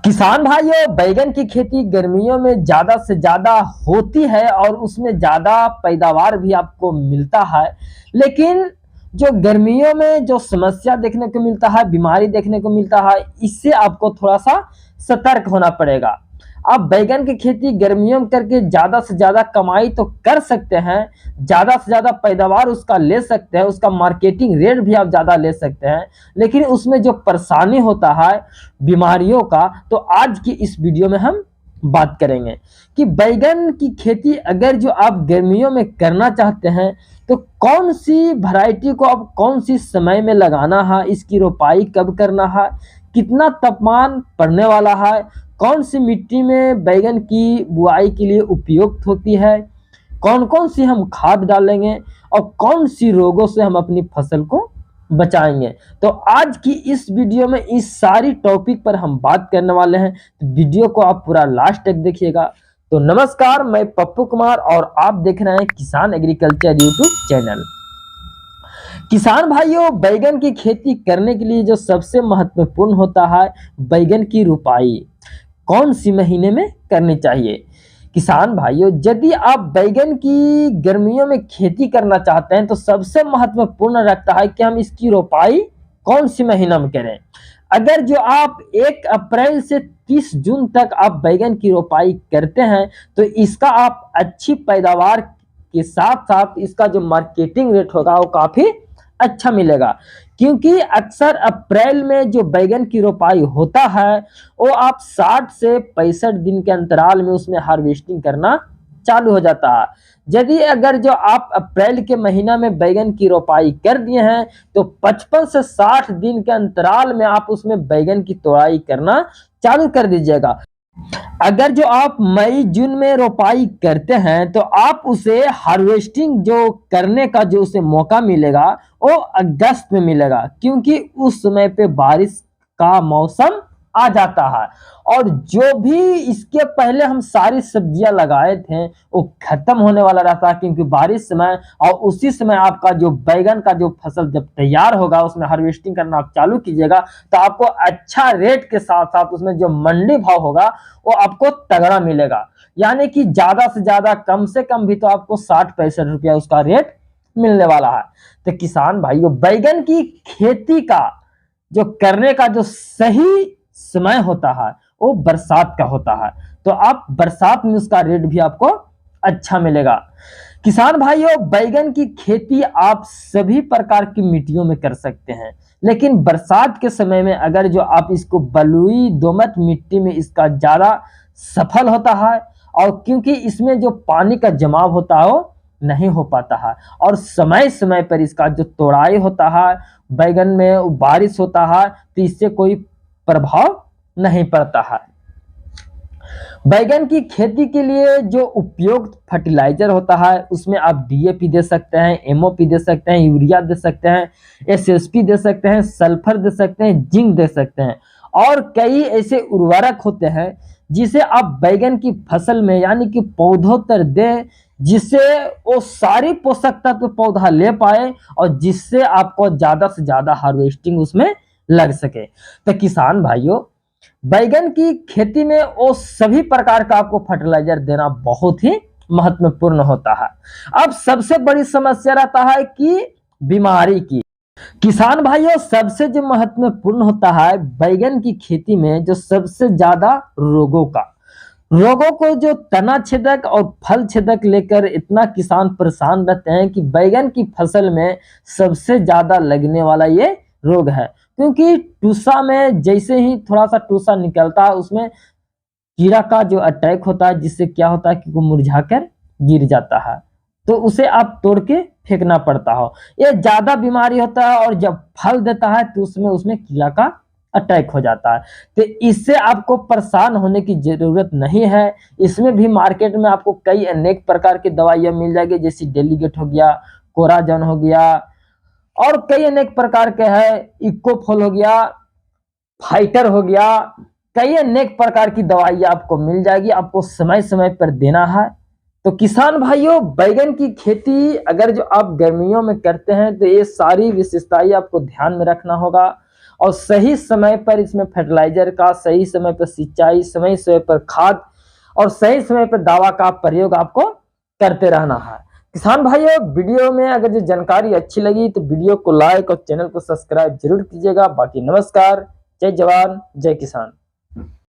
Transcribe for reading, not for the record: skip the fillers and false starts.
किसान भाइयों, बैगन की खेती गर्मियों में ज्यादा से ज्यादा होती है और उसमें ज्यादा पैदावार भी आपको मिलता है। लेकिन जो गर्मियों में जो समस्या देखने को मिलता है, बीमारी देखने को मिलता है, इससे आपको थोड़ा सा सतर्क होना पड़ेगा। आप बैगन की खेती गर्मियों में करके ज्यादा से ज्यादा कमाई तो कर सकते हैं, ज्यादा से ज्यादा पैदावार उसका ले सकते हैं, उसका मार्केटिंग रेट भी आप ज्यादा ले सकते हैं। लेकिन उसमें जो परेशानी होता है बीमारियों का, तो आज की इस वीडियो में हम बात करेंगे कि बैगन की खेती अगर जो आप गर्मियों में करना चाहते हैं तो कौन सी वैरायटी को आप कौन सी समय में लगाना है, इसकी रोपाई कब करना है, कितना तापमान पड़ने वाला है, कौन सी मिट्टी में बैगन की बुआई के लिए उपयुक्त होती है, कौन कौन सी हम खाद डालेंगे और कौन सी रोगों से हम अपनी फसल को बचाएंगे। तो आज की इस वीडियो में इस सारी टॉपिक पर हम बात करने वाले हैं, तो वीडियो को आप पूरा लास्ट तक देखिएगा। तो नमस्कार, मैं पप्पू कुमार और आप देख रहे हैं किसान एग्रीकल्चर यूट्यूब चैनल। किसान भाइयों, बैगन की खेती करने के लिए जो सबसे महत्वपूर्ण होता है, बैगन की रोपाई कौन सी महीने में करनी चाहिए। किसान भाइयों, यदि आप बैगन की गर्मियों में खेती करना चाहते हैं तो सबसे महत्वपूर्ण रखता है कि हम इसकी रोपाई कौन सी महीना में करें। अगर जो आप 1 अप्रैल से 30 जून तक आप बैगन की रोपाई करते हैं तो इसका आप अच्छी पैदावार के साथ साथ इसका जो मार्केटिंग रेट होगा वो काफी अच्छा मिलेगा। क्योंकि अक्सर अप्रैल में जो बैगन की रोपाई होता है वो आप 60 से 65 दिन के अंतराल में उसमें हार्वेस्टिंग करना चालू हो जाता है। यदि अगर जो आप अप्रैल के महीना में बैगन की रोपाई कर दिए हैं तो 55 से 60 दिन के अंतराल में आप उसमें बैगन की तोड़ाई करना चालू कर दीजिएगा। अगर जो आप मई जून में रोपाई करते हैं तो आप उसे हार्वेस्टिंग जो करने का जो उसे मौका मिलेगा वो अगस्त में मिलेगा, क्योंकि उस समय पे बारिश का मौसम आ जाता है। और जो भी इसके पहले हम सारी सब्जियां लगाए थे वो खत्म होने वाला रहता है, क्योंकि बारिश समय और उसी समय आपका जो बैगन का जो फसल जब तैयार होगा उसमें हार्वेस्टिंग करना आप चालू कीजिएगा तो आपको अच्छा रेट के साथ साथ उसमें जो मंडी भाव होगा वो आपको तगड़ा मिलेगा। यानी कि ज्यादा से ज्यादा कम से कम भी तो आपको 60-65 रुपया उसका रेट मिलने वाला है। तो किसान भाइयों, बैगन की खेती का जो करने का जो सही समय होता है वो बरसात का होता है, तो आप बरसात में उसका रेट भी आपको अच्छा मिलेगा। किसान भाइयों, बैगन की खेती आप सभी प्रकार की मिट्टियों में कर सकते हैं, लेकिन बरसात के समय में अगर जो आप इसको बलुई दोमट मिट्टी में इसका ज्यादा सफल होता है, और क्योंकि इसमें जो पानी का जमाव होता है वो नहीं हो पाता है, और समय समय पर इसका जो तोड़ाई होता है, बैगन में बारिश होता है तो इससे कोई प्रभाव नहीं पड़ता है। बैगन की खेती के लिए जो उपयुक्त फर्टिलाइजर होता है उसमें आप डीएपी दे सकते हैं, एमओपी दे सकते हैं, यूरिया दे सकते हैं, एसएसपी दे सकते हैं, सल्फर दे सकते हैं, जिंक दे सकते हैं, और कई ऐसे उर्वरक होते हैं जिसे आप बैगन की फसल में यानी कि पौधों तर दे, जिससे वो सारी पोषक तत्व पौधा ले पाए और जिससे आपको ज्यादा से ज्यादा हार्वेस्टिंग उसमें लग सके। तो किसान भाइयों, बैगन की खेती में वो सभी प्रकार का आपको फर्टिलाइजर देना बहुत ही महत्वपूर्ण होता है। अब सबसे बड़ी समस्या रहता है कि बीमारी की। किसान भाइयों, सबसे जो महत्वपूर्ण होता है बैगन की खेती में जो सबसे ज्यादा रोगों को जो तना छेदक और फल छेदक लेकर इतना किसान परेशान रहते हैं कि बैगन की फसल में सबसे ज्यादा लगने वाला ये रोग है। क्योंकि टूसा में जैसे ही थोड़ा सा टूसा निकलता है उसमें कीड़ा का जो अटैक होता है, जिससे क्या होता है कि वो मुरझाकर गिर जाता है, तो उसे आप तोड़ के फेंकना पड़ता हो। ये ज्यादा बीमारी होता है और जब फल देता है तो उसमें कीड़ा का अटैक हो जाता है। तो इससे आपको परेशान होने की जरूरत नहीं है। इसमें भी मार्केट में आपको कई अनेक प्रकार की दवाइयां मिल जाएगी, जैसे डेलीगेट हो गया, कोराजन हो गया, और कई अनेक प्रकार के हैं, इकोफोल हो गया, फाइटर हो गया, कई अनेक प्रकार की दवाइयां आपको मिल जाएगी। आपको समय समय पर देना है। तो किसान भाइयों, बैगन की खेती अगर जो आप गर्मियों में करते हैं तो ये सारी विशेषताएं आपको ध्यान में रखना होगा। और सही समय पर इसमें फर्टिलाइजर का, सही समय पर सिंचाई, समय समय पर खाद और सही समय पर दवा का प्रयोग आपको करते रहना है। किसान भाइयों, वीडियो में अगर जो जानकारी अच्छी लगी तो वीडियो को लाइक और चैनल को सब्सक्राइब जरूर कीजिएगा। बाकी नमस्कार, जय जवान जय किसान।